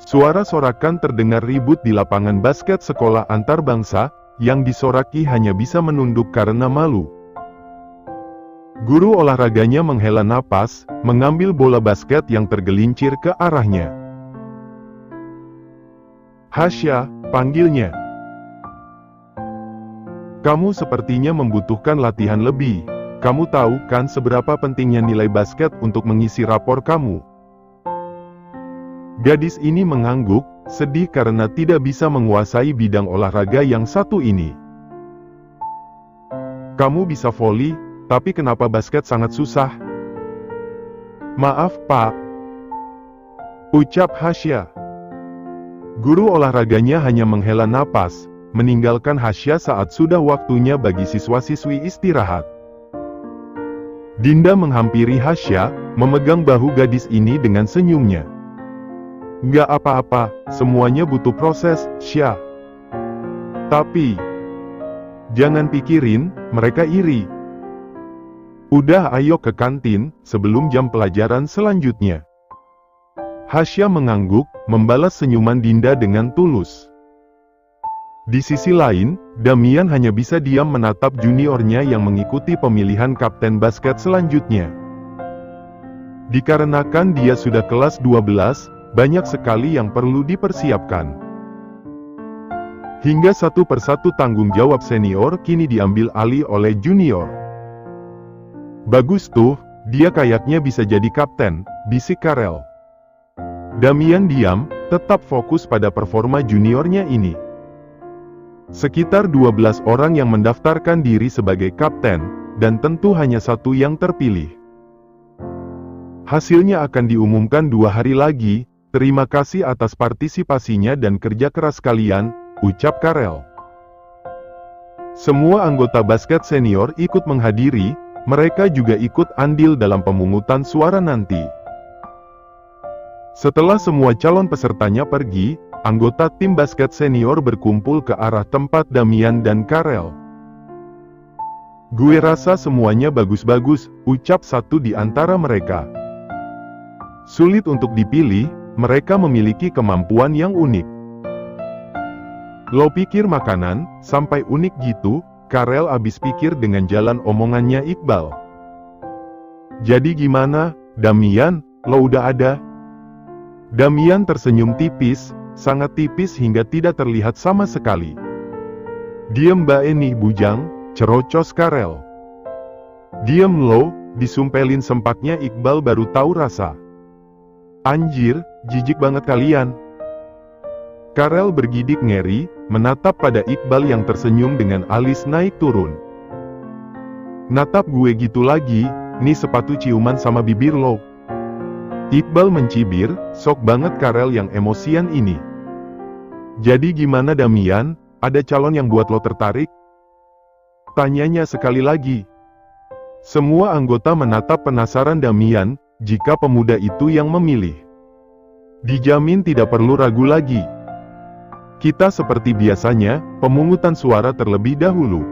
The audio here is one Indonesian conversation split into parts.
Suara sorakan terdengar ribut di lapangan basket sekolah antar bangsa, yang disoraki hanya bisa menunduk karena malu. Guru olahraganya menghela napas, mengambil bola basket yang tergelincir ke arahnya. "Hasya," panggilnya. "Kamu sepertinya membutuhkan latihan lebih. Kamu tahu kan seberapa pentingnya nilai basket untuk mengisi rapor kamu?" Gadis ini mengangguk, sedih karena tidak bisa menguasai bidang olahraga yang satu ini. "Kamu bisa voli, tapi kenapa basket sangat susah?" "Maaf, Pak," ucap Hasya. Guru olahraganya hanya menghela napas, meninggalkan Hasya saat sudah waktunya bagi siswa-siswi istirahat. Dinda menghampiri Hasya, memegang bahu gadis ini dengan senyumnya. "Nggak apa-apa, semuanya butuh proses, Sya. Tapi, jangan pikirin, mereka iri. Udah ayo ke kantin, sebelum jam pelajaran selanjutnya." Hasya mengangguk, membalas senyuman Dinda dengan tulus. Di sisi lain, Damian hanya bisa diam menatap juniornya yang mengikuti pemilihan kapten basket selanjutnya. Dikarenakan dia sudah kelas 12, banyak sekali yang perlu dipersiapkan. Hingga satu persatu tanggung jawab senior kini diambil alih oleh junior. "Bagus tuh, dia kayaknya bisa jadi kapten," bisik Karel. Damian diam, tetap fokus pada performa juniornya ini. Sekitar 12 orang yang mendaftarkan diri sebagai kapten, dan tentu hanya satu yang terpilih. Hasilnya akan diumumkan 2 hari lagi. "Terima kasih atas partisipasinya dan kerja keras kalian," ucap Karel. Semua anggota basket senior ikut menghadiri, mereka juga ikut andil dalam pemungutan suara nanti. Setelah semua calon pesertanya pergi, anggota tim basket senior berkumpul ke arah tempat Damian dan Karel. "Gue rasa semuanya bagus-bagus," ucap satu di antara mereka. "Sulit untuk dipilih, mereka memiliki kemampuan yang unik." "Lo pikir makanan, sampai unik gitu?" Karel abis pikir dengan jalan omongannya Iqbal. "Jadi gimana, Damian, lo udah ada?" Damian tersenyum tipis, sangat tipis hingga tidak terlihat sama sekali. "Diem Mbak Eni bujang," cerocos Karel. "Diem lo," disumpelin sempaknya Iqbal baru tahu rasa. "Anjir, jijik banget kalian." Karel bergidik ngeri, menatap pada Iqbal yang tersenyum dengan alis naik turun. "Natap gue gitu lagi, nih sepatu ciuman sama bibir lo." Iqbal mencibir, sok banget Karel yang emosian ini. "Jadi gimana Damian, ada calon yang buat lo tertarik?" tanyanya sekali lagi. Semua anggota menatap penasaran Damian, jika pemuda itu yang memilih. Dijamin tidak perlu ragu lagi. Kita seperti biasanya, pemungutan suara terlebih dahulu.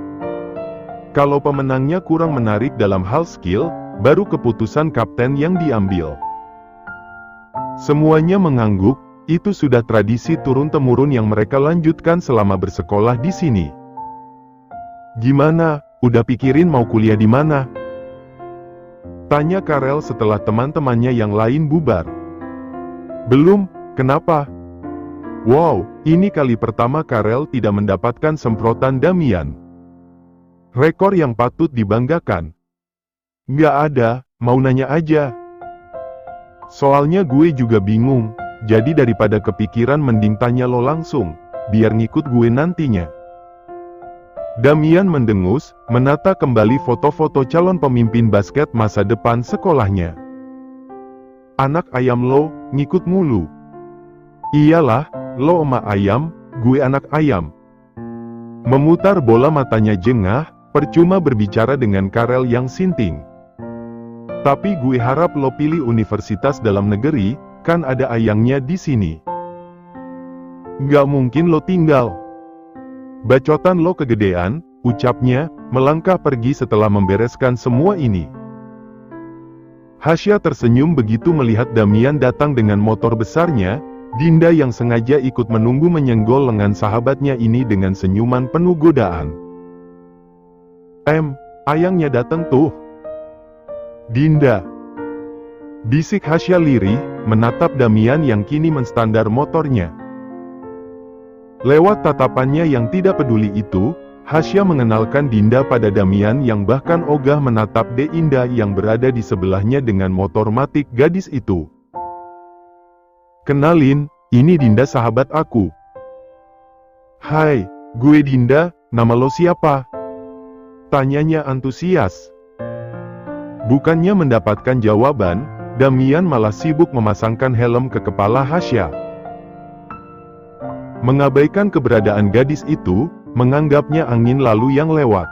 Kalau pemenangnya kurang menarik dalam hal skill, baru keputusan kapten yang diambil. Semuanya mengangguk, itu sudah tradisi turun-temurun yang mereka lanjutkan selama bersekolah di sini. "Gimana, udah pikirin mau kuliah di mana?" tanya Karel setelah teman-temannya yang lain bubar. "Belum, kenapa?" Wow, ini kali pertama Karel tidak mendapatkan semprotan Damian. Rekor yang patut dibanggakan. "Nggak ada, mau nanya aja. Soalnya gue juga bingung, jadi daripada kepikiran mending tanya lo langsung, biar ngikut gue nantinya." Damian mendengus, menata kembali foto-foto calon pemimpin basket masa depan sekolahnya. "Anak ayam lo, ngikut mulu." "Iyalah, lo emak ayam, gue anak ayam." Memutar bola matanya jengah, percuma berbicara dengan Karel yang sinting. "Tapi gue harap lo pilih universitas dalam negeri, kan ada ayangnya di sini." "Nggak mungkin lo tinggal. Bacotan lo kegedean," ucapnya, melangkah pergi setelah membereskan semua ini. Hasya tersenyum begitu melihat Damian datang dengan motor besarnya, Dinda yang sengaja ikut menunggu menyenggol lengan sahabatnya ini dengan senyuman penuh godaan. Ayangnya datang tuh. Dinda. Bisik Hasya lirih, menatap Damian yang kini menstandar motornya. Lewat tatapannya yang tidak peduli itu, Hasya mengenalkan Dinda pada Damian yang bahkan ogah menatap Dinda yang berada di sebelahnya dengan motor matic gadis itu. Kenalin, ini Dinda sahabat aku. Hai, gue Dinda, nama lo siapa? Tanyanya antusias. Bukannya mendapatkan jawaban, Damian malah sibuk memasangkan helm ke kepala Hasya. Mengabaikan keberadaan gadis itu, menganggapnya angin lalu yang lewat.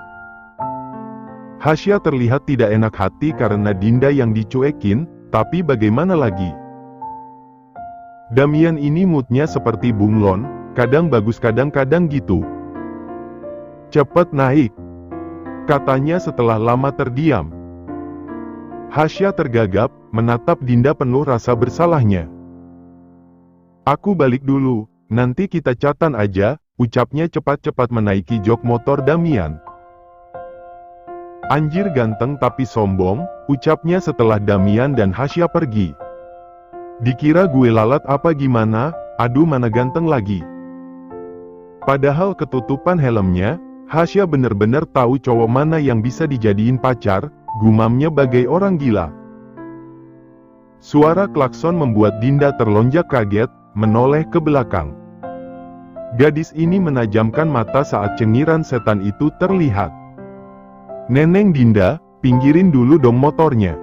Hasya terlihat tidak enak hati karena Dinda yang dicuekin, tapi bagaimana lagi? Damian ini moodnya seperti bunglon, kadang bagus kadang-kadang gitu. Cepet naik, katanya setelah lama terdiam. Hasya tergagap, menatap Dinda penuh rasa bersalahnya. Aku balik dulu, nanti kita chatan aja, ucapnya cepat-cepat menaiki jok motor Damian. Anjir ganteng tapi sombong, ucapnya setelah Damian dan Hasya pergi. Dikira gue lalat apa gimana, aduh mana ganteng lagi. Padahal ketutupan helmnya, Hasya bener-bener tahu cowok mana yang bisa dijadiin pacar, gumamnya bagai orang gila. Suara klakson membuat Dinda terlonjak kaget, menoleh ke belakang. Gadis ini menajamkan mata saat cengiran setan itu terlihat. Neneng Dinda, pinggirin dulu dong motornya.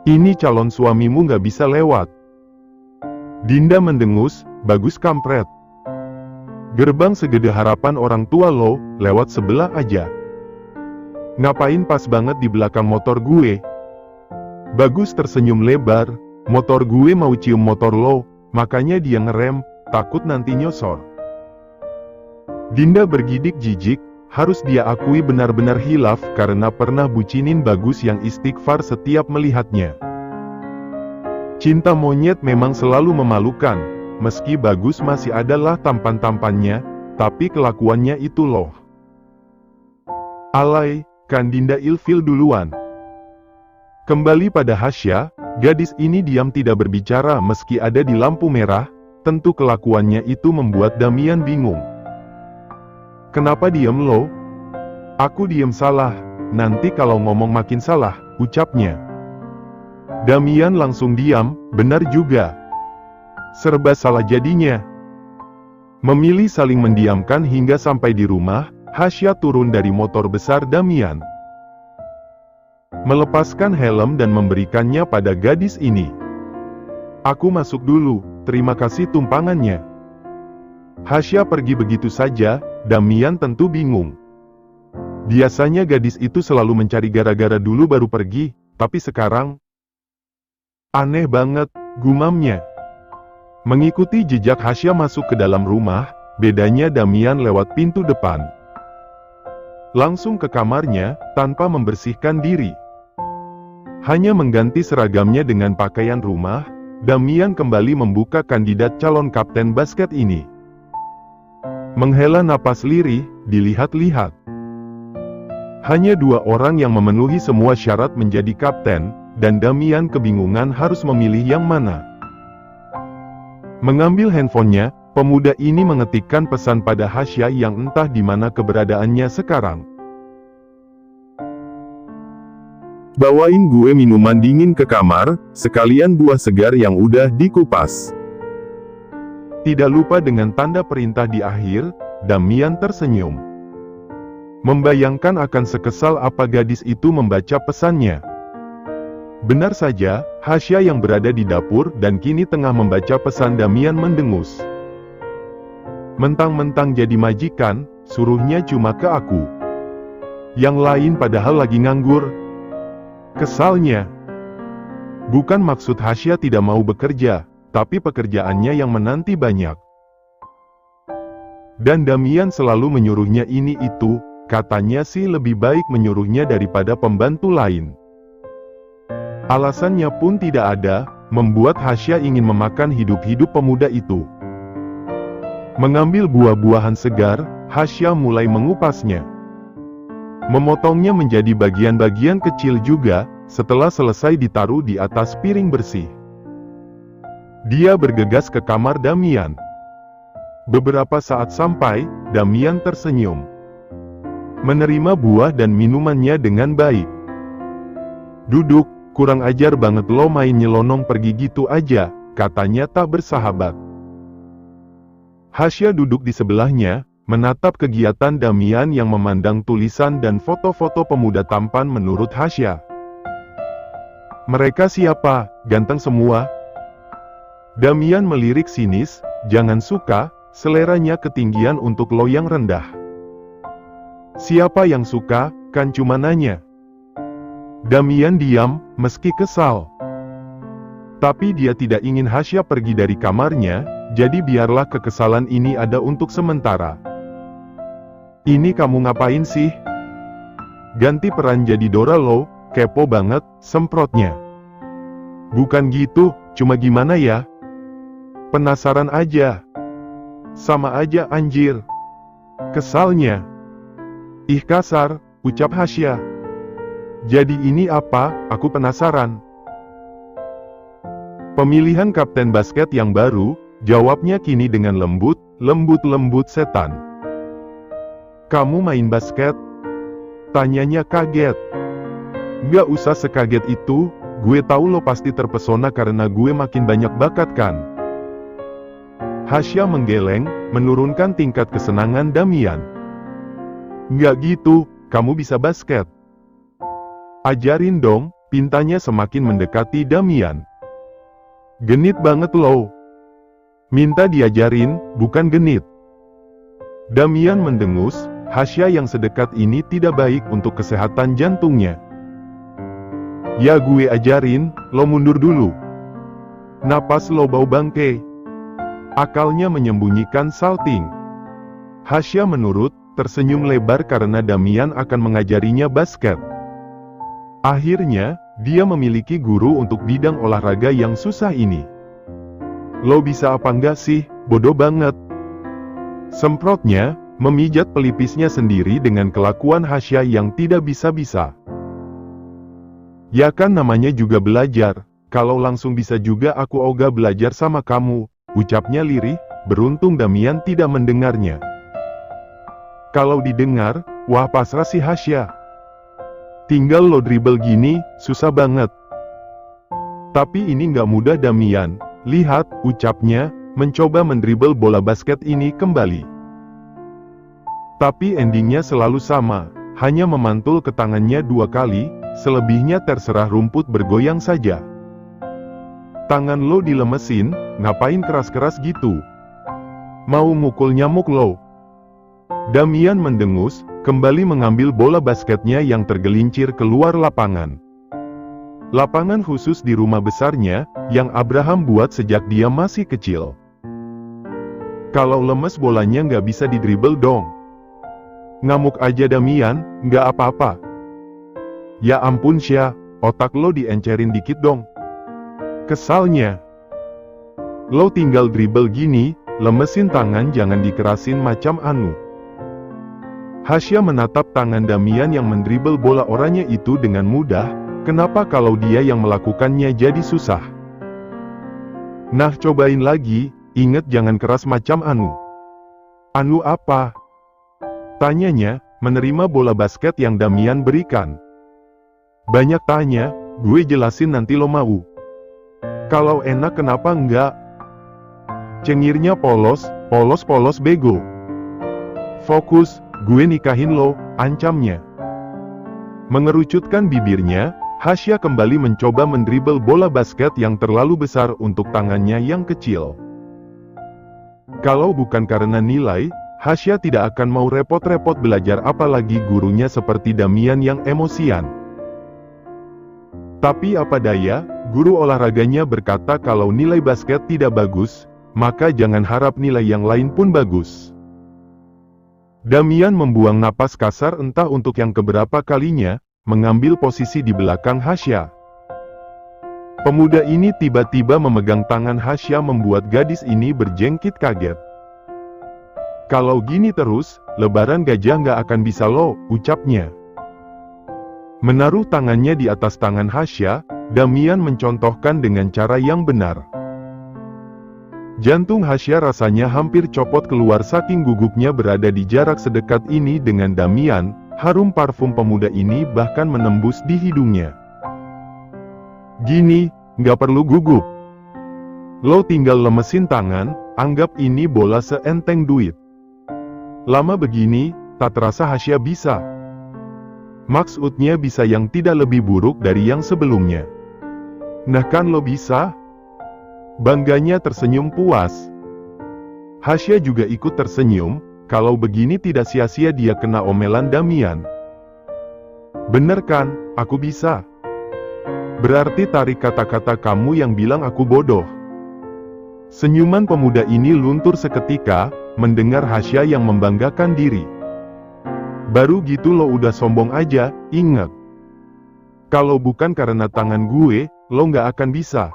Ini calon suamimu nggak bisa lewat. Dinda mendengus, bagus kampret. Gerbang segede harapan orang tua lo, lewat sebelah aja. Ngapain pas banget di belakang motor gue? Bagus tersenyum lebar, motor gue mau cium motor lo, makanya dia ngerem, takut nanti nyosor. Dinda bergidik jijik, harus dia akui benar-benar hilaf karena pernah bucinin Bagus yang istighfar setiap melihatnya. Cinta monyet memang selalu memalukan, meski Bagus masih adalah tampan-tampannya, tapi kelakuannya itu loh. Alay, kan Dinda ilfil duluan. Kembali pada Hasya, gadis ini diam tidak berbicara meski ada di lampu merah, tentu kelakuannya itu membuat Damian bingung. Kenapa diem lo? Aku diem salah, nanti kalau ngomong makin salah, ucapnya. Damian langsung diam, benar juga. Serba salah jadinya. Memilih saling mendiamkan hingga sampai di rumah, Hasya turun dari motor besar Damian. Melepaskan helm dan memberikannya pada gadis ini. Aku masuk dulu, terima kasih tumpangannya. Hasya pergi begitu saja, Damian tentu bingung. Biasanya gadis itu selalu mencari gara-gara dulu baru pergi, tapi sekarang... Aneh banget, gumamnya. Mengikuti jejak Hasya masuk ke dalam rumah, bedanya Damian lewat pintu depan. Langsung ke kamarnya, tanpa membersihkan diri. Hanya mengganti seragamnya dengan pakaian rumah, Damian kembali membuka kandidat calon kapten basket ini. Menghela napas lirih, dilihat-lihat. Hanya 2 orang yang memenuhi semua syarat menjadi kapten, dan Damian kebingungan harus memilih yang mana. Mengambil handphonenya, pemuda ini mengetikkan pesan pada Hasya yang entah di mana keberadaannya sekarang. Bawain gue minuman dingin ke kamar, sekalian buah segar yang udah dikupas. Tidak lupa dengan tanda perintah di akhir, Damian tersenyum. Membayangkan akan sekesal apa gadis itu membaca pesannya. Benar saja, Hasya yang berada di dapur dan kini tengah membaca pesan Damian mendengus. Mentang-mentang jadi majikan, suruhnya cuma ke aku. Yang lain padahal lagi nganggur. Kesalnya. Bukan maksud Hasya tidak mau bekerja, tapi pekerjaannya yang menanti banyak. Dan Damian selalu menyuruhnya ini itu, katanya sih lebih baik menyuruhnya daripada pembantu lain. Alasannya pun tidak ada, membuat Hasya ingin memakan hidup-hidup pemuda itu. Mengambil buah-buahan segar, Hasya mulai mengupasnya. Memotongnya menjadi bagian-bagian kecil juga, setelah selesai ditaruh di atas piring bersih. Dia bergegas ke kamar Damian. Beberapa saat sampai, Damian tersenyum. Menerima buah dan minumannya dengan baik. "Duduk, kurang ajar banget lo main nyelonong pergi gitu aja," katanya tak bersahabat. Hasya duduk di sebelahnya, menatap kegiatan Damian yang memandang tulisan dan foto-foto pemuda tampan menurut Hasya. "Mereka siapa? Ganteng semua?" Damian melirik sinis, "Jangan suka, seleranya ketinggian untuk lo yang rendah." "Siapa yang suka, kan cuma nanya." Damian diam, meski kesal. Tapi dia tidak ingin Hasya pergi dari kamarnya, jadi biarlah kekesalan ini ada untuk sementara. "Ini kamu ngapain sih? Ganti peran jadi Dora lo, kepo banget," semprotnya. "Bukan gitu, cuma gimana ya? Penasaran aja." "Sama aja anjir," kesalnya. "Ih kasar," ucap Hasya. "Jadi ini apa? Aku penasaran." "Pemilihan kapten basket yang baru," jawabnya kini dengan lembut setan. "Kamu main basket?" tanyanya kaget. "Nggak usah sekaget itu, gue tahu lo pasti terpesona karena gue makin banyak bakat kan?" Hasya menggeleng, menurunkan tingkat kesenangan Damian. "Nggak gitu, kamu bisa basket. Ajarin dong," pintanya semakin mendekati Damian. "Genit banget lo. Minta diajarin, bukan genit." Damian mendengus, Hasya yang sedekat ini tidak baik untuk kesehatan jantungnya. "Ya gue ajarin, lo mundur dulu. Napas lo bau bangke." Akalnya menyembunyikan salting. Hasya menurut, tersenyum lebar karena Damian akan mengajarinya basket. Akhirnya, dia memiliki guru untuk bidang olahraga yang susah ini. "Lo bisa apa enggak sih, bodoh banget," semprotnya, memijat pelipisnya sendiri dengan kelakuan Hasya yang tidak bisa-bisa. "Ya kan namanya juga belajar, kalau langsung bisa juga aku ogah belajar sama kamu," ucapnya lirih, beruntung Damian tidak mendengarnya. Kalau didengar, wah pasrah si Hasya. "Tinggal lo dribble gini, susah banget." "Tapi ini nggak mudah Damian, lihat," ucapnya, mencoba mendribble bola basket ini kembali. Tapi endingnya selalu sama, hanya memantul ke tangannya 2 kali, selebihnya terserah rumput bergoyang saja. "Tangan lo dilemesin, ngapain keras-keras gitu? Mau mukul nyamuk lo?" Damian mendengus, kembali mengambil bola basketnya yang tergelincir keluar lapangan. Lapangan khusus di rumah besarnya, yang Abraham buat sejak dia masih kecil. "Kalau lemes bolanya nggak bisa didribble dong." "Ngamuk aja Damian, nggak apa-apa." "Ya ampun Sya, otak lo diencerin dikit dong." Kesalnya. "Lo tinggal dribble gini, lemesin tangan jangan dikerasin macam anu." Hasya menatap tangan Damian yang mendribble bola oranye itu dengan mudah, kenapa kalau dia yang melakukannya jadi susah? "Nah cobain lagi, inget jangan keras macam anu." "Anu apa?" tanyanya, menerima bola basket yang Damian berikan. "Banyak tanya, gue jelasin nanti lo mau." "Kalau enak kenapa enggak?" Cengirnya polos bego. "Fokus, gue nikahin lo," ancamnya. Mengerucutkan bibirnya, Hasya kembali mencoba mendribble bola basket yang terlalu besar untuk tangannya yang kecil. Kalau bukan karena nilai, Hasya tidak akan mau repot-repot belajar apalagi gurunya seperti Damian yang emosian. Tapi apa daya, guru olahraganya berkata kalau nilai basket tidak bagus, maka jangan harap nilai yang lain pun bagus. Damian membuang napas kasar entah untuk yang keberapa kalinya, mengambil posisi di belakang Hasya. Pemuda ini tiba-tiba memegang tangan Hasya membuat gadis ini berjengkit kaget. Kalau gini terus, lebaran gajah nggak akan bisa loh, ucapnya. Menaruh tangannya di atas tangan Hasya, Damian mencontohkan dengan cara yang benar. Jantung Hasya rasanya hampir copot keluar saking gugupnya berada di jarak sedekat ini dengan Damian. Harum parfum pemuda ini bahkan menembus di hidungnya. Gini, nggak perlu gugup. Lo tinggal lemesin tangan, anggap ini bola seenteng duit. Lama begini, tak terasa Hasya bisa. Maksudnya bisa yang tidak lebih buruk dari yang sebelumnya. Nah kan lo bisa? Bangganya tersenyum puas. Hasya juga ikut tersenyum, kalau begini tidak sia-sia dia kena omelan Damian. Bener kan, aku bisa. Berarti tarik kata-kata kamu yang bilang aku bodoh. Senyuman pemuda ini luntur seketika, mendengar Hasya yang membanggakan diri. Baru gitu lo udah sombong aja, ingat. Kalau bukan karena tangan gue, lo nggak akan bisa.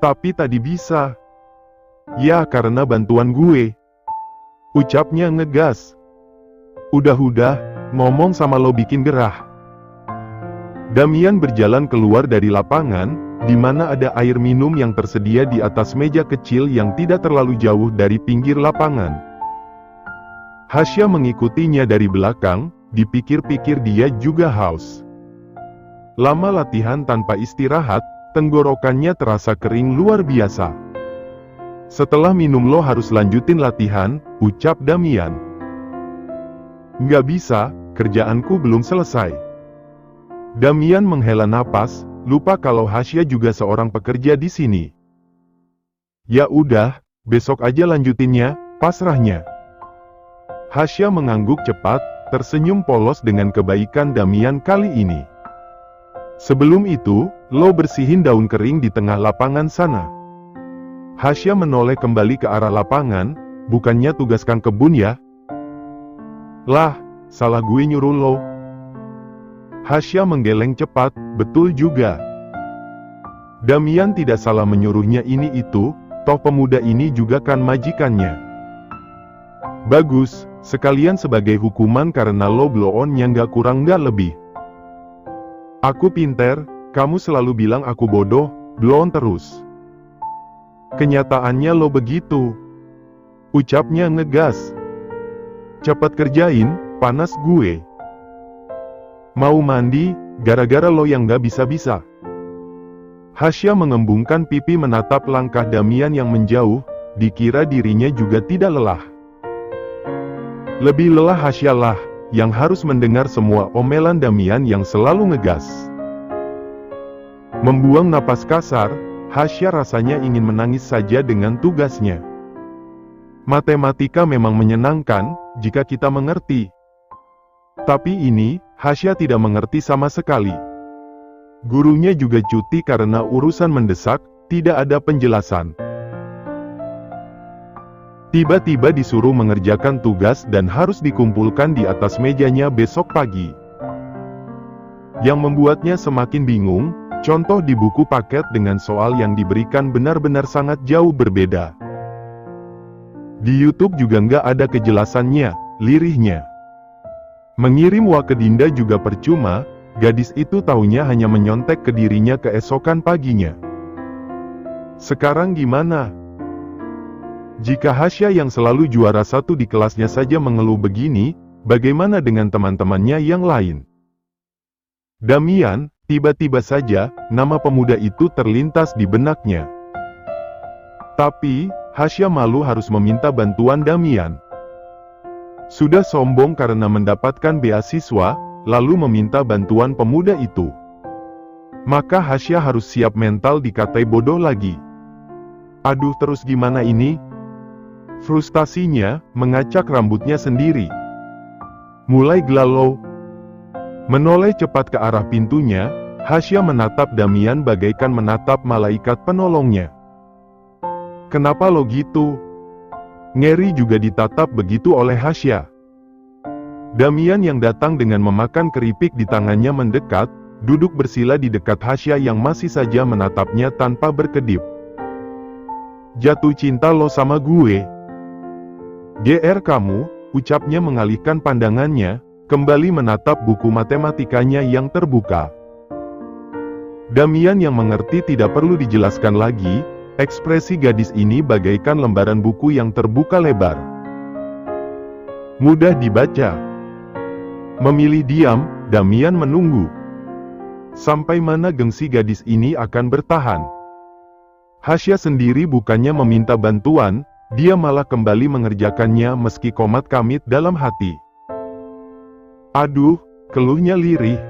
Tapi tadi bisa. Ya karena bantuan gue. Ucapnya ngegas. Udah, ngomong sama lo bikin gerah. Damian berjalan keluar dari lapangan, di mana ada air minum yang tersedia di atas meja kecil yang tidak terlalu jauh dari pinggir lapangan. Hasya mengikutinya dari belakang, dipikir-pikir dia juga haus. Lama latihan tanpa istirahat, tenggorokannya terasa kering luar biasa. Setelah minum lo harus lanjutin latihan, ucap Damian. Nggak bisa, kerjaanku belum selesai. Damian menghela napas, lupa kalau Hasya juga seorang pekerja di sini. Ya udah, besok aja lanjutinnya, pasrahnya. Hasya mengangguk cepat, tersenyum polos dengan kebaikan Damian kali ini. Sebelum itu, lo bersihin daun kering di tengah lapangan sana. Hasya menoleh kembali ke arah lapangan, bukannya tugaskan kebun ya? Lah, salah gue nyuruh lo. Hasya menggeleng cepat, betul juga. Damian tidak salah menyuruhnya ini itu, toh pemuda ini juga kan majikannya. Bagus, sekalian sebagai hukuman karena lo blow on-nya nggak kurang nggak lebih. Aku pinter, kamu selalu bilang aku bodoh, blow on terus. Kenyataannya lo begitu. Ucapnya ngegas. Cepat kerjain, panas gue. Mau mandi, gara-gara lo yang gak bisa-bisa. Hasya mengembungkan pipi menatap langkah Damian yang menjauh, dikira dirinya juga tidak lelah. Lebih lelah Hasya lah, yang harus mendengar semua omelan Damian yang selalu ngegas. Membuang napas kasar, Hasya rasanya ingin menangis saja dengan tugasnya. Matematika memang menyenangkan, jika kita mengerti. Tapi ini, Hasya tidak mengerti sama sekali. Gurunya juga cuti karena urusan mendesak, tidak ada penjelasan. Tiba-tiba disuruh mengerjakan tugas dan harus dikumpulkan di atas mejanya besok pagi. Yang membuatnya semakin bingung, contoh di buku paket dengan soal yang diberikan benar-benar sangat jauh berbeda. Di YouTube juga nggak ada kejelasannya, lirihnya. Mengirim ke Dinda juga percuma, gadis itu taunya hanya menyontek ke dirinya keesokan paginya. Sekarang gimana? Jika Hasya yang selalu juara satu di kelasnya saja mengeluh begini, bagaimana dengan teman-temannya yang lain? Damian, tiba-tiba saja, nama pemuda itu terlintas di benaknya. Tapi, Hasya malu harus meminta bantuan Damian. Sudah sombong karena mendapatkan beasiswa, lalu meminta bantuan pemuda itu. Maka Hasya harus siap mental dikatai bodoh lagi. Aduh terus gimana ini? Frustasinya, mengacak rambutnya sendiri. Mulai galau. Menoleh cepat ke arah pintunya, Hasya menatap Damian bagaikan menatap malaikat penolongnya. Kenapa lo gitu? Ngeri juga ditatap begitu oleh Hasya. Damian yang datang dengan memakan keripik di tangannya mendekat, duduk bersila di dekat Hasya yang masih saja menatapnya tanpa berkedip. "Jatuh cinta lo sama gue?" "GR kamu," ucapnya mengalihkan pandangannya, kembali menatap buku matematikanya yang terbuka. Damian yang mengerti tidak perlu dijelaskan lagi, ekspresi gadis ini bagaikan lembaran buku yang terbuka lebar. Mudah dibaca. Memilih diam, Damian menunggu. Sampai mana gengsi gadis ini akan bertahan? Hasya sendiri bukannya meminta bantuan, dia malah kembali mengerjakannya meski komat kamit dalam hati. "Aduh," keluhnya lirih.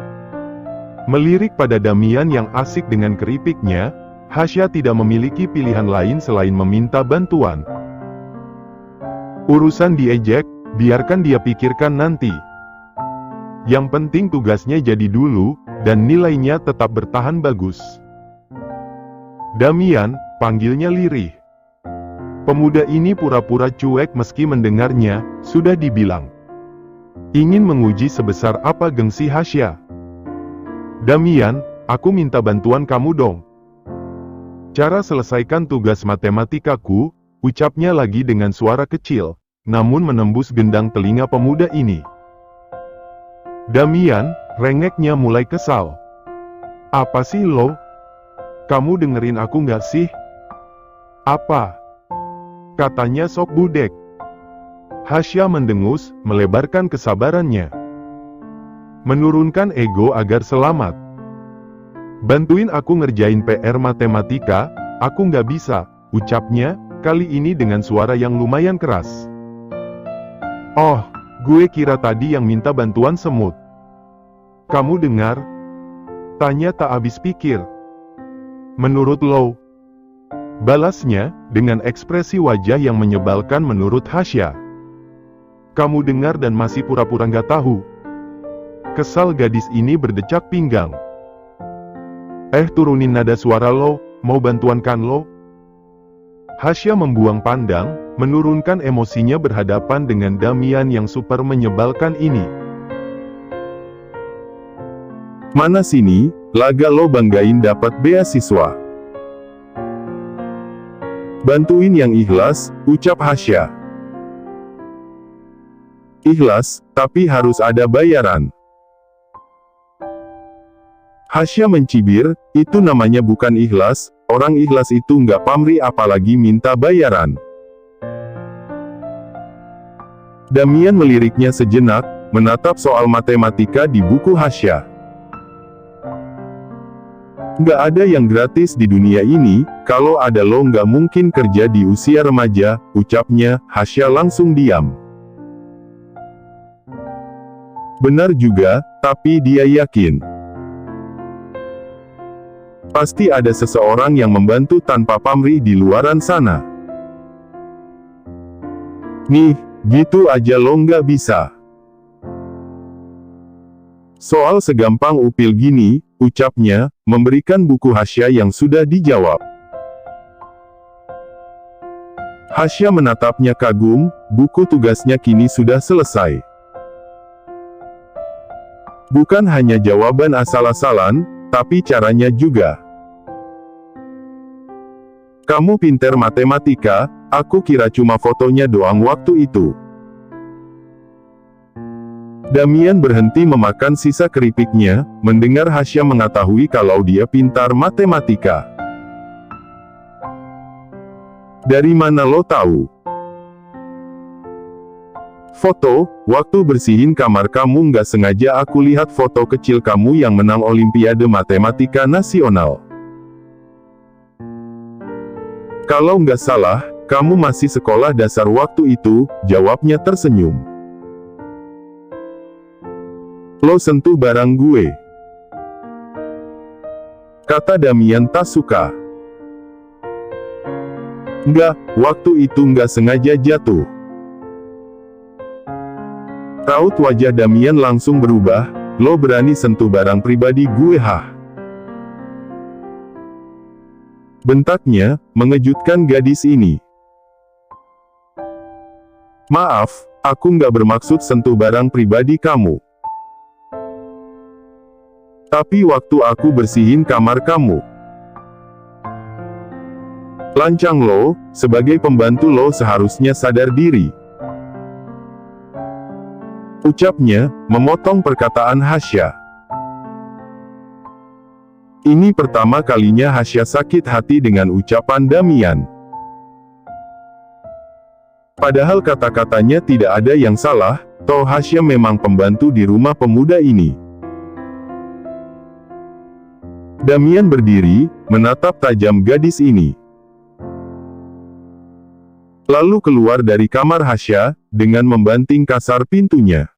Melirik pada Damian yang asik dengan keripiknya, Hasya tidak memiliki pilihan lain selain meminta bantuan. Urusan diejek, biarkan dia pikirkan nanti. Yang penting tugasnya jadi dulu, dan nilainya tetap bertahan bagus. "Damian," panggilnya lirih. Pemuda ini pura-pura cuek meski mendengarnya, sudah dibilang. Ingin menguji sebesar apa gengsi Hasya. "Damian, aku minta bantuan kamu dong. Cara selesaikan tugas matematikaku," ucapnya lagi dengan suara kecil, namun menembus gendang telinga pemuda ini. "Damian," rengeknya mulai kesal. "Apa sih lo? Kamu dengerin aku nggak sih?" "Apa?" katanya sok budek. Hasya mendengus, melebarkan kesabarannya. Menurunkan ego agar selamat. "Bantuin aku ngerjain PR matematika, aku nggak bisa," ucapnya, kali ini dengan suara yang lumayan keras. "Oh, gue kira tadi yang minta bantuan semut." "Kamu dengar?" tanya tak habis pikir. "Menurut lo?" balasnya, dengan ekspresi wajah yang menyebalkan menurut Hasya. "Kamu dengar dan masih pura-pura nggak tahu." Kesal gadis ini berdecak pinggang. Turunin nada suara lo, mau bantuan kan lo?" Hasya membuang pandang, menurunkan emosinya berhadapan dengan Damian yang super menyebalkan ini. "Mana sini, laga lo banggain dapat beasiswa. Bantuin yang ikhlas," ucap Hasya. "Ikhlas, tapi harus ada bayaran." Hasya mencibir, "Itu namanya bukan ikhlas, orang ikhlas itu nggak pamrih apalagi minta bayaran." Damian meliriknya sejenak, menatap soal matematika di buku Hasya. "Nggak ada yang gratis di dunia ini, kalau ada lo nggak mungkin kerja di usia remaja," ucapnya. Hasya langsung diam. Benar juga, tapi dia yakin pasti ada seseorang yang membantu tanpa pamrih di luaran sana. "Nih, gitu aja lo nggak bisa. Soal segampang upil gini," ucapnya, memberikan buku Hasya yang sudah dijawab. Hasya menatapnya kagum, buku tugasnya kini sudah selesai. Bukan hanya jawaban asal-asalan, tapi caranya juga. "Kamu pinter matematika, aku kira cuma fotonya doang waktu itu." Damian berhenti memakan sisa keripiknya, mendengar Hasya mengetahui kalau dia pintar matematika. "Dari mana lo tahu?" "Foto, waktu bersihin kamar kamu nggak sengaja aku lihat foto kecil kamu yang menang Olimpiade Matematika Nasional. Kalau nggak salah, kamu masih sekolah dasar waktu itu," jawabnya tersenyum. "Lo sentuh barang gue," kata Damian tak suka. "Nggak, waktu itu nggak sengaja jatuh." Raut wajah Damian langsung berubah. "Lo berani sentuh barang pribadi gue hah?" bentaknya, mengejutkan gadis ini. "Maaf, aku nggak bermaksud sentuh barang pribadi kamu. Tapi waktu aku bersihin kamar kamu. Lancang lo, sebagai pembantu lo seharusnya sadar diri. Ucapnya, memotong perkataan Hasya. Ini pertama kalinya Hasya sakit hati dengan ucapan Damian. Padahal kata-katanya tidak ada yang salah, toh Hasya memang pembantu di rumah pemuda ini. Damian berdiri, menatap tajam gadis ini. Lalu keluar dari kamar Hasya, dengan membanting kasar pintunya.